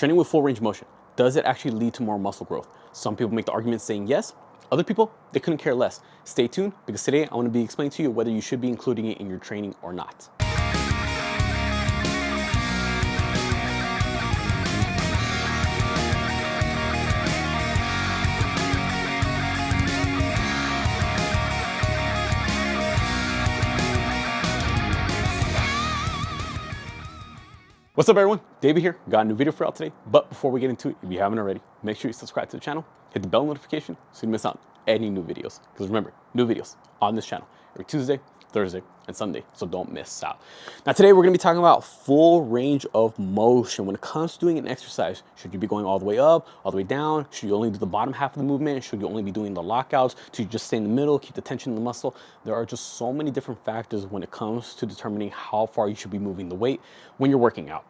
training with full range of motion, does it actually lead to more muscle growth? Some people make the argument saying yes. Other people, they couldn't care less. Stay tuned, because today I want to be explaining to you whether you should be including it in your training or not. What's up, everyone? David here. Got a new video for y'all today. But before we get into it, if you haven't already, make sure you subscribe to the channel, hit the bell notification so you don't miss out on any new videos. Because remember, new videos on this channel every Tuesday, Thursday, and Sunday, so don't miss out. Now today we're going to be talking about full range of motion. When it comes to doing an exercise, should you be going all the way up, all the way down? Should you only do the bottom half of the movement? Should you only be doing the lockouts? Should you just stay in the middle, keep the tension in the muscle? There are just so many different factors when it comes to determining how far you should be moving the weight when you're working out.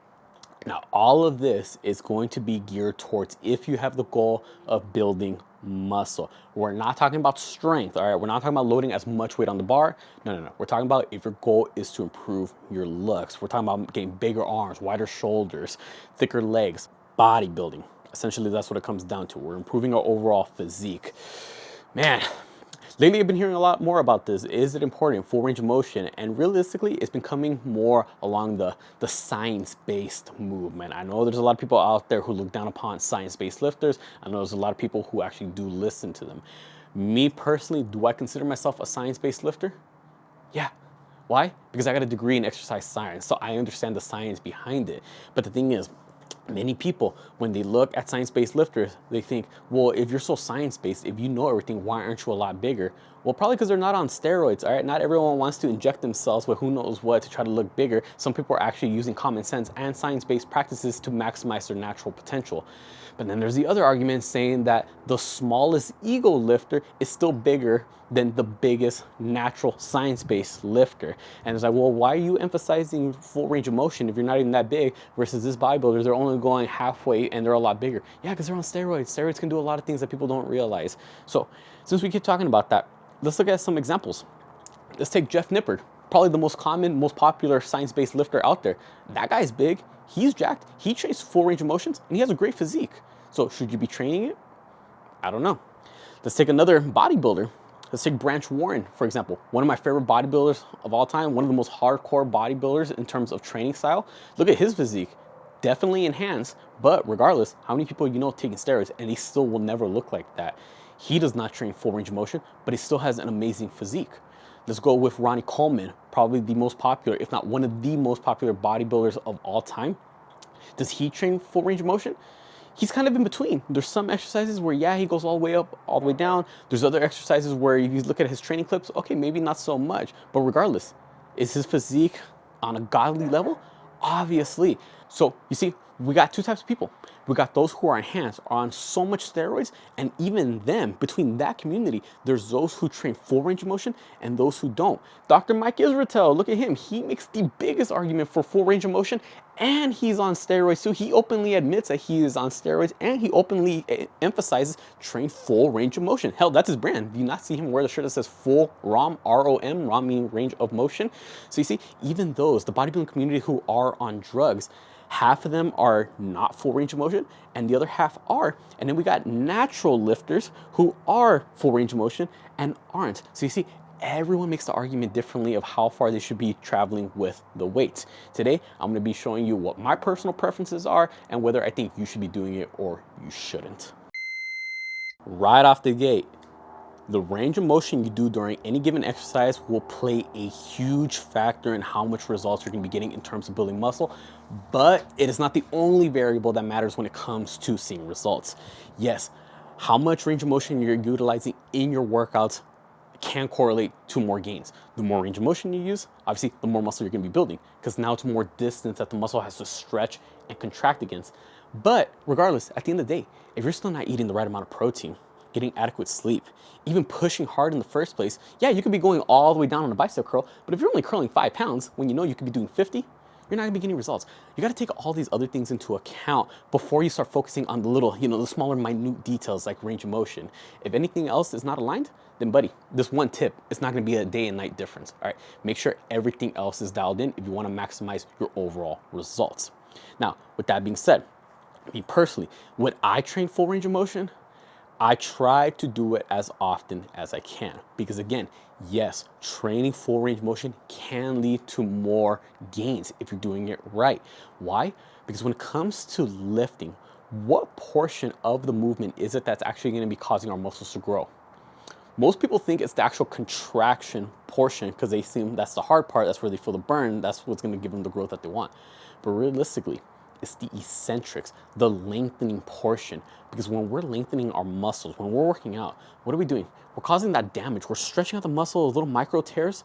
Now, all of this is going to be geared towards if you have the goal of building muscle. We're not talking about strength, all right? We're not talking about loading as much weight on the bar. No. We're talking about if your goal is to improve your looks. We're talking about getting bigger arms, wider shoulders, thicker legs, bodybuilding. Essentially, that's what it comes down to. We're improving our overall physique. Man, lately I've been hearing a lot more about this. Is it important? Full range of motion. And realistically, it's been coming more along the science-based movement. I know there's a lot of people out there who look down upon science-based lifters. I know there's a lot of people who actually do listen to them. Me personally, do I consider myself a science-based lifter? Yeah. Why? Because I got a degree in exercise science, so I understand the science behind it. But the thing is, many people, when they look at science-based lifters, they think, well, if you're so science-based, if you know everything, why aren't you a lot bigger? Well, probably because they're not on steroids, all right? Not everyone wants to inject themselves with who knows what to try to look bigger. Some people are actually using common sense and science-based practices to maximize their natural potential. But then there's the other argument saying that the smallest ego lifter is still bigger than the biggest natural science-based lifter. And it's like, well, why are you emphasizing full range of motion if you're not even that big versus this bodybuilders, they're only going halfway and they're a lot bigger? Yeah, because they're on steroids. Steroids can do a lot of things that people don't realize. So since we keep talking about that, let's look at some examples. Let's take Jeff Nippard, probably the most common, most popular science-based lifter out there. That guy's big, he's jacked, he trains full range of motions, and he has a great physique. So should you be training it? I don't know. Let's take another bodybuilder. Let's take Branch Warren, for example. One of my favorite bodybuilders of all time, one of the most hardcore bodybuilders in terms of training style. Look at his physique. Definitely enhanced, but regardless, how many people you know taking steroids and they still will never look like that? He does not train full range of motion, but he still has an amazing physique. Let's go with Ronnie Coleman, probably the most popular, if not one of the most popular bodybuilders of all time. Does he train full range of motion? He's kind of in between. There's some exercises where, yeah, he goes all the way up, all the way down. There's other exercises where if you look at his training clips, okay, maybe not so much. But regardless, is his physique on a godly level? Obviously. So you see, we got two types of people. We got those who are enhanced, are on so much steroids, and even them, between that community, there's those who train full range of motion and those who don't. Dr. Mike Israetel, look at him. He makes the biggest argument for full range of motion, and he's on steroids too. He openly admits that he is on steroids, and he openly emphasizes train full range of motion. Hell, that's his brand. Do you not see him wear the shirt that says full ROM, R-O-M, ROM meaning range of motion? So you see, even those, the bodybuilding community who are on drugs, half of them are not full range of motion and the other half are. And then we got natural lifters who are full range of motion and aren't. So you see, everyone makes the argument differently of how far they should be traveling with the weights. Today, I'm going to be showing you what my personal preferences are and whether I think you should be doing it or you shouldn't. Right off the gate, the range of motion you do during any given exercise will play a huge factor in how much results you're going to be getting in terms of building muscle, but it is not the only variable that matters when it comes to seeing results. Yes, how much range of motion you're utilizing in your workouts can correlate to more gains. The more range of motion you use, obviously, the more muscle you're going to be building, because now it's more distance that the muscle has to stretch and contract against. But regardless, at the end of the day, if you're still not eating the right amount of protein, getting adequate sleep, even pushing hard in the first place, yeah, you could be going all the way down on a bicep curl, but if you're only curling 5 pounds when you know you could be doing 50, you're not gonna be getting results. You gotta take all these other things into account before you start focusing on the little, the smaller minute details like range of motion. If anything else is not aligned, then buddy, this one tip, it's not gonna be a day and night difference, all right? Make sure everything else is dialed in if you wanna maximize your overall results. Now, with that being said, Me personally, when I train full range of motion, I try to do it as often as I can because, again, yes, training full range motion can lead to more gains if you're doing it right. Why? Because when it comes to lifting, what portion of the movement is it that's actually going to be causing our muscles to grow? Most people think it's the actual contraction portion because they seem that's the hard part. That's where they feel the burn. That's what's going to give them the growth that they want. But realistically, it's the eccentrics, the lengthening portion. Because when we're lengthening our muscles, when we're working out, what are we doing? We're causing that damage. We're stretching out the muscle, little micro tears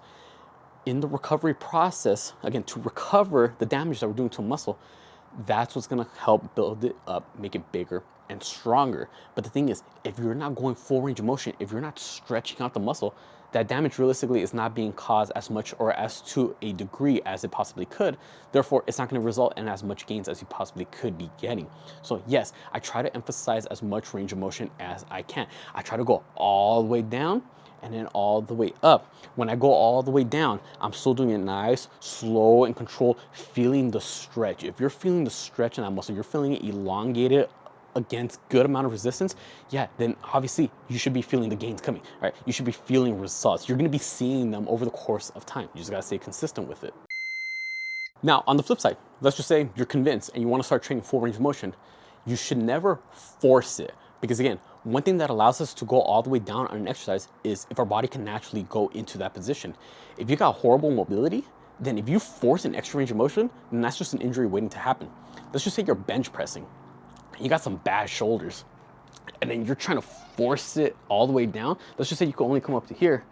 in the recovery process, again, to recover the damage that we're doing to a muscle. That's what's gonna help build it up, make it bigger and stronger. But the thing is, if you're not going full range of motion, if you're not stretching out the muscle, that damage realistically is not being caused as much or as to a degree as it possibly could. Therefore, it's not going to result in as much gains as you possibly could be getting. So yes, I try to emphasize as much range of motion as I can. I try to go all the way down and then all the way up. When I go all the way down, I'm still doing it nice, slow and controlled, feeling the stretch. If you're feeling the stretch in that muscle, you're feeling it elongated against good amount of resistance, yeah, then obviously you should be feeling the gains coming, right? You should be feeling results. You're gonna be seeing them over the course of time. You just gotta stay consistent with it. Now, on the flip side, let's just say you're convinced and you wanna start training full range of motion. You should never force it because, again, one thing that allows us to go all the way down on an exercise is if our body can naturally go into that position. If you got horrible mobility, then if you force an extra range of motion, then that's just an injury waiting to happen. Let's just say you're bench pressing. You got some bad shoulders and then you're trying to force it all the way down. Let's just say you can only come up to here,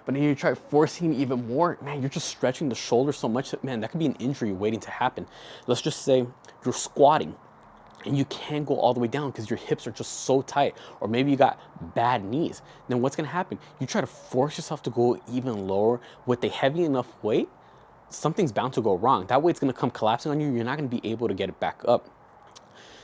but then you try forcing even more, man, you're just stretching the shoulder so much that, man, that could be an injury waiting to happen. Let's just say you're squatting and you can't go all the way down because your hips are just so tight, or maybe you got bad knees. Then what's gonna happen? You try to force yourself to go even lower with a heavy enough weight, something's bound to go wrong. That weight's gonna come collapsing on you. You're not gonna be able to get it back up.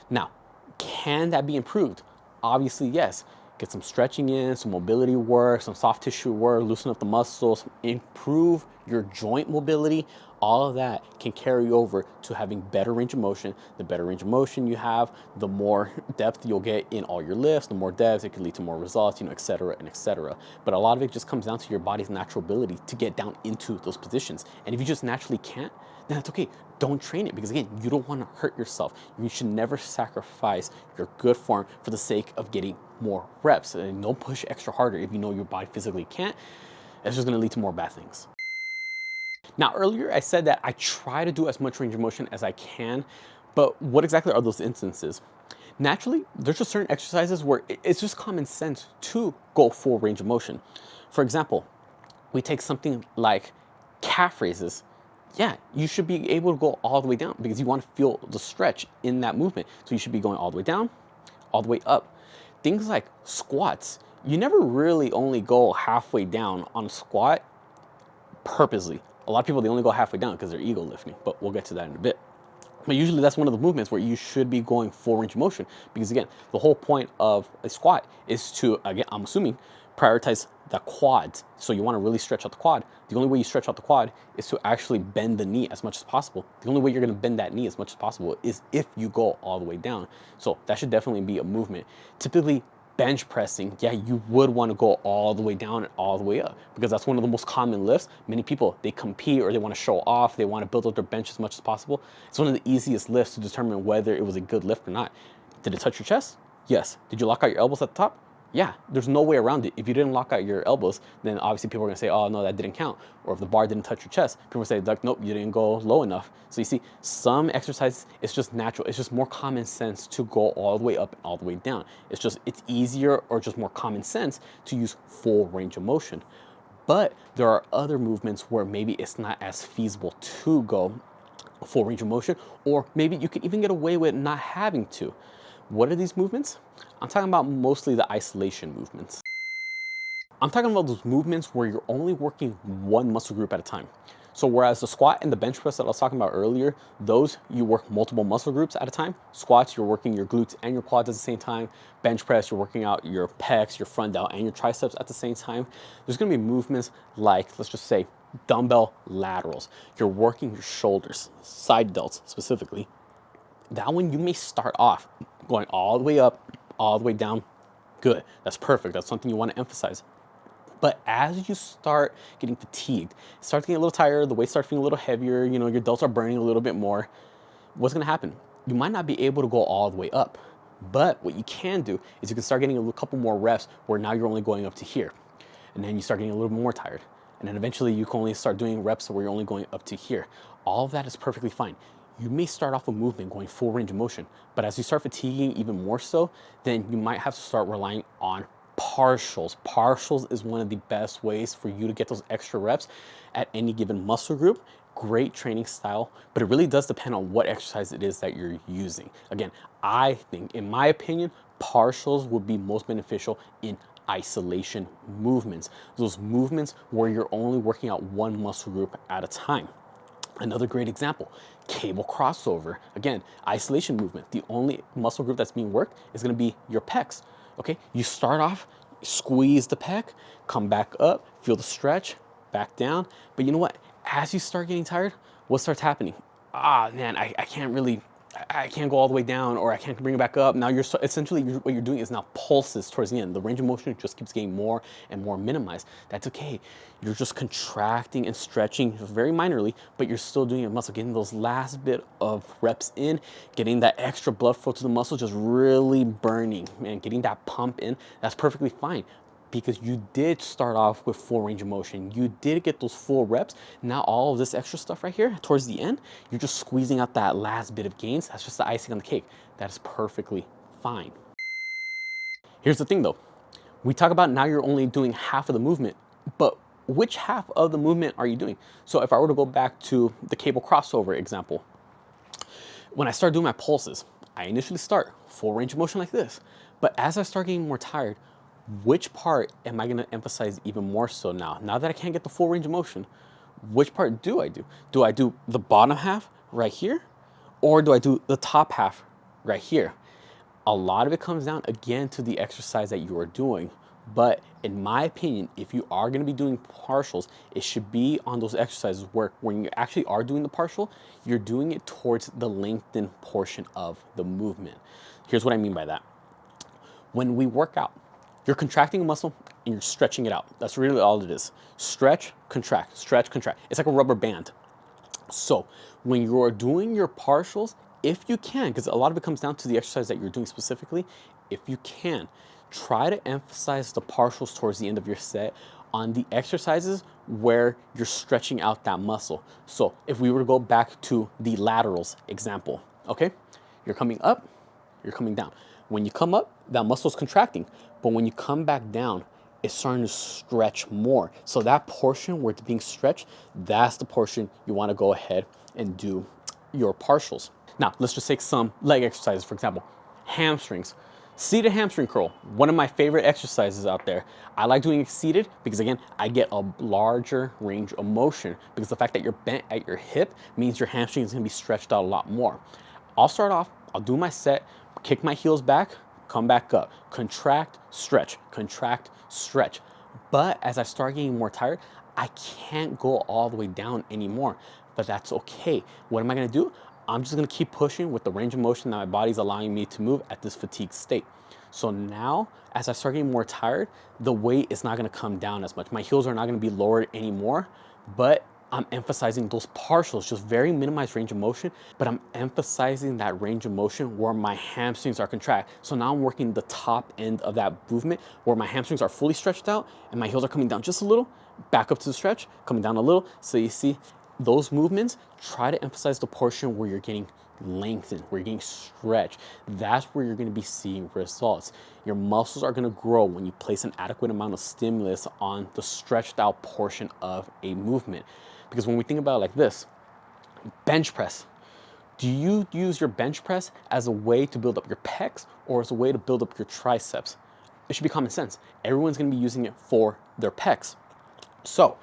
Now, can that be improved? Obviously, yes. Get some stretching in, some mobility work, some soft tissue work, loosen up the muscles, improve your joint mobility. All of that can carry over to having better range of motion. The better range of motion you have, the more depth you'll get in all your lifts. The more depth, it can lead to more results, et cetera, and et cetera. But a lot of it just comes down to your body's natural ability to get down into those positions. And if you just naturally can't, then that's okay. Don't train it because, again, you don't want to hurt yourself. You should never sacrifice your good form for the sake of getting more reps. And don't push extra harder if you know your body physically can't. That's just going to lead to more bad things. Now, earlier I said that I try to do as much range of motion as I can, but what exactly are those instances? Naturally, there's just certain exercises where it's just common sense to go full range of motion. For example, we take something like calf raises. Yeah, you should be able to go all the way down because you want to feel the stretch in that movement. So you should be going all the way down, all the way up. Things like squats, you never really only go halfway down on a squat purposely. A lot of people, they only go halfway down because they're ego lifting, but we'll get to that in a bit. But usually that's one of the movements where you should be going full range of motion because, again, the whole point of a squat is to, again, I'm assuming, prioritize the quads. So you want to really stretch out the quad. The only way you stretch out the quad is to actually bend the knee as much as possible. The only way you're going to bend that knee as much as possible is if you go all the way down. So that should definitely be a movement. Typically, bench pressing, yeah, you would want to go all the way down and all the way up because that's one of the most common lifts. Many people, they compete or they want to show off, they want to build up their bench as much as possible. It's one of the easiest lifts to determine whether it was a good lift or not. Did it touch your chest? Yes. Did you lock out your elbows at the top? Yeah, there's no way around it. If you didn't lock out your elbows, then obviously people are gonna say, oh no, that didn't count. Or if the bar didn't touch your chest, people will say, like, nope, you didn't go low enough. So you see, some exercises, it's just natural. It's just more common sense to go all the way up and all the way down. It's easier or just more common sense to use full range of motion. But there are other movements where maybe it's not as feasible to go full range of motion, or maybe you can even get away with not having to. What are these movements? I'm talking about mostly the isolation movements. I'm talking about those movements where you're only working one muscle group at a time. So whereas the squat and the bench press that I was talking about earlier, those you work multiple muscle groups at a time. Squats, you're working your glutes and your quads at the same time. Bench press, you're working out your pecs, your front delt, and your triceps at the same time. There's gonna be movements like, let's just say, dumbbell laterals. You're working your shoulders, side delts specifically. that one you may start off going all the way up, all the way down. Good, that's perfect. That's something you want to emphasize. But as you start getting fatigued, start getting a little tired, the weight starts feeling a little heavier, you know, your delts are burning a little bit more, what's gonna happen? You might not be able to go all the way up, but what you can do is you can start getting a couple more reps where now you're only going up to here. And then you start getting a little more tired. And then eventually you can only start doing reps where you're only going up to here. All of that is perfectly fine. You may start off a movement going full range of motion, but as you start fatiguing even more so, then you might have to start relying on partials. Partials is one of the best ways for you to get those extra reps at any given muscle group. Great training style, but it really does depend on what exercise it is that you're using. Again, I think, in my opinion, partials would be most beneficial in isolation movements. Those movements where you're only working out one muscle group at a time. Another great example, cable crossover. Again, isolation movement. The only muscle group that's being worked is gonna be your pecs. Okay, you start off, squeeze the pec, come back up, feel the stretch, back down. But you know what? As you start getting tired, what starts happening? Ah, man, I can't really, I can't go all the way down, or I can't bring it back up. Now you're essentially, what you're doing is now pulses towards the end. The range of motion just keeps getting more and more minimized. That's okay. You're just contracting and stretching very minorly, but you're still doing your muscle, getting those last bit of reps in, getting that extra blood flow to the muscle, just really burning, man, getting that pump in. That's perfectly fine, because you did start off with full range of motion. You did get those full reps. Now all of this extra stuff right here towards the end, you're just squeezing out that last bit of gains. That's just the icing on the cake. That is perfectly fine. Here's the thing though. We talk about now you're only doing half of the movement, but which half of the movement are you doing? So if I were to go back to the cable crossover example, when I start doing my pulses, I initially start full range of motion like this. But as I start getting more tired, which part am I gonna emphasize even more so now? Now that I can't get the full range of motion, which part do I do? Do I do the bottom half right here? Or do I do the top half right here? A lot of it comes down again to the exercise that you are doing. But in my opinion, if you are gonna be doing partials, it should be on those exercises where when you actually are doing the partial, you're doing it towards the lengthened portion of the movement. Here's what I mean by that. When we work out, you're contracting a muscle and you're stretching it out. That's really all it is. Stretch, contract, stretch, contract. It's like a rubber band. So when you're doing your partials, if you can, because a lot of it comes down to the exercise that you're doing specifically, if you can, try to emphasize the partials towards the end of your set on the exercises where you're stretching out that muscle. So if we were to go back to the laterals example, okay? You're coming up, you're coming down. When you come up, that muscle's contracting. But when you come back down, it's starting to stretch more. So that portion where it's being stretched, that's the portion you want to go ahead and do your partials. Now, let's just take some leg exercises, for example. Hamstrings. Seated hamstring curl, one of my favorite exercises out there. I like doing it seated because, again, I get a larger range of motion because the fact that you're bent at your hip means your hamstring is going to be stretched out a lot more. I'll start off, I'll do my set, kick my heels back, come back up, contract, stretch, contract, stretch. But as I start getting more tired, I can't go all the way down anymore, but that's okay. What am I gonna do? I'm just gonna keep pushing with the range of motion that my body's allowing me to move at this fatigue state. So now, as I start getting more tired, the weight is not gonna come down as much. My heels are not gonna be lowered anymore, but I'm emphasizing those partials, just very minimized range of motion, but I'm emphasizing that range of motion where my hamstrings are contract. So now I'm working the top end of that movement where my hamstrings are fully stretched out and my heels are coming down just a little, back up to the stretch, coming down a little. So you see those movements, try to emphasize the portion where you're getting lengthened, where you're getting stretched. That's where you're gonna be seeing results. Your muscles are gonna grow when you place an adequate amount of stimulus on the stretched out portion of a movement. Because when we think about it like this, bench press, do you use your bench press as a way to build up your pecs or as a way to build up your triceps? It should be common sense. Everyone's gonna be using it for their pecs. So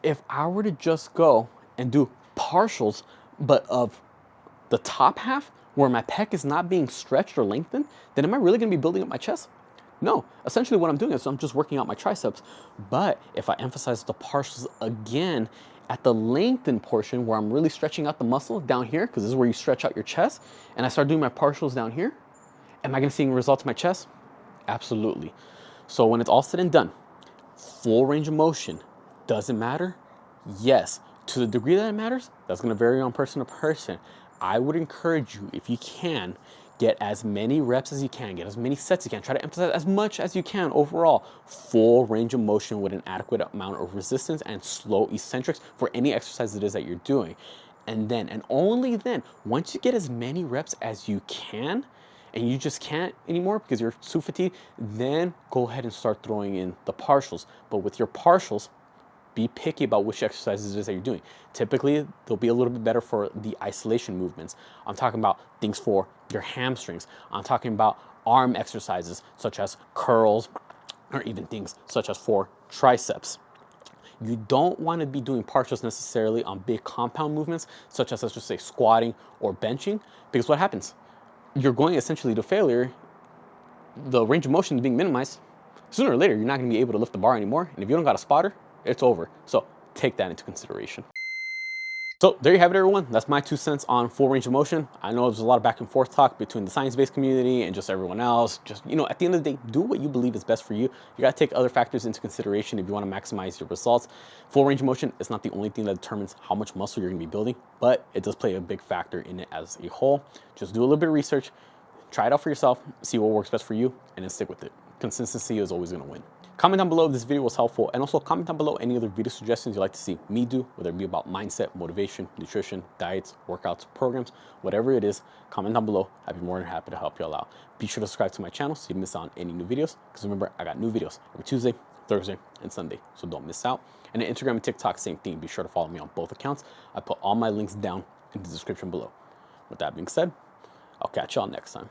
if I were to just go and do partials, but of the top half where my pec is not being stretched or lengthened, then am I really gonna be building up my chest? No, essentially what I'm doing is I'm just working out my triceps. But if I emphasize the partials again at the lengthened portion where I'm really stretching out the muscle down here, because this is where you stretch out your chest, and I start doing my partials down here, am I gonna see results in my chest? Absolutely. So when it's all said and done, full range of motion, does it matter? Yes. To the degree that it matters, that's gonna vary on person to person. I would encourage you, if you can, get as many reps as you can, get as many sets as you can. Try to emphasize as much as you can overall. Full range of motion with an adequate amount of resistance and slow eccentrics for any exercise it is that you're doing. And then, and only then, once you get as many reps as you can, and you just can't anymore because you're too fatigued, then go ahead and start throwing in the partials. But with your partials, be picky about which exercises it is that you're doing. Typically, they'll be a little bit better for the isolation movements. I'm talking about things for your hamstrings. I'm talking about arm exercises such as curls, or even things such as for triceps. You don't want to be doing partials necessarily on big compound movements such as, let's just say, squatting or benching, because what happens? You're going essentially to failure. The range of motion is being minimized. Sooner or later, you're not going to be able to lift the bar anymore. And if you don't got a spotter, it's over. So take that into consideration. So there you have it, everyone. That's my 2 cents on full range of motion. I know there's a lot of back and forth talk between the science-based community and just everyone else. Just, at the end of the day, do what you believe is best for you. You got to take other factors into consideration if you want to maximize your results. Full range of motion is not the only thing that determines how much muscle you're going to be building, but it does play a big factor in it as a whole. Just do a little bit of research, try it out for yourself, see what works best for you, and then stick with it. Consistency is always going to win. Comment down below if this video was helpful, and also comment down below any other video suggestions you'd like to see me do, whether it be about mindset, motivation, nutrition, diets, workouts, programs, whatever it is. Comment down below. I'd be more than happy to help y'all out. Be sure to subscribe to my channel so you don't miss out on any new videos, because remember, I got new videos every Tuesday, Thursday, and Sunday, so don't miss out. And on Instagram and TikTok, same thing. Be sure to follow me on both accounts. I put all my links down in the description below. With that being said, I'll catch y'all next time.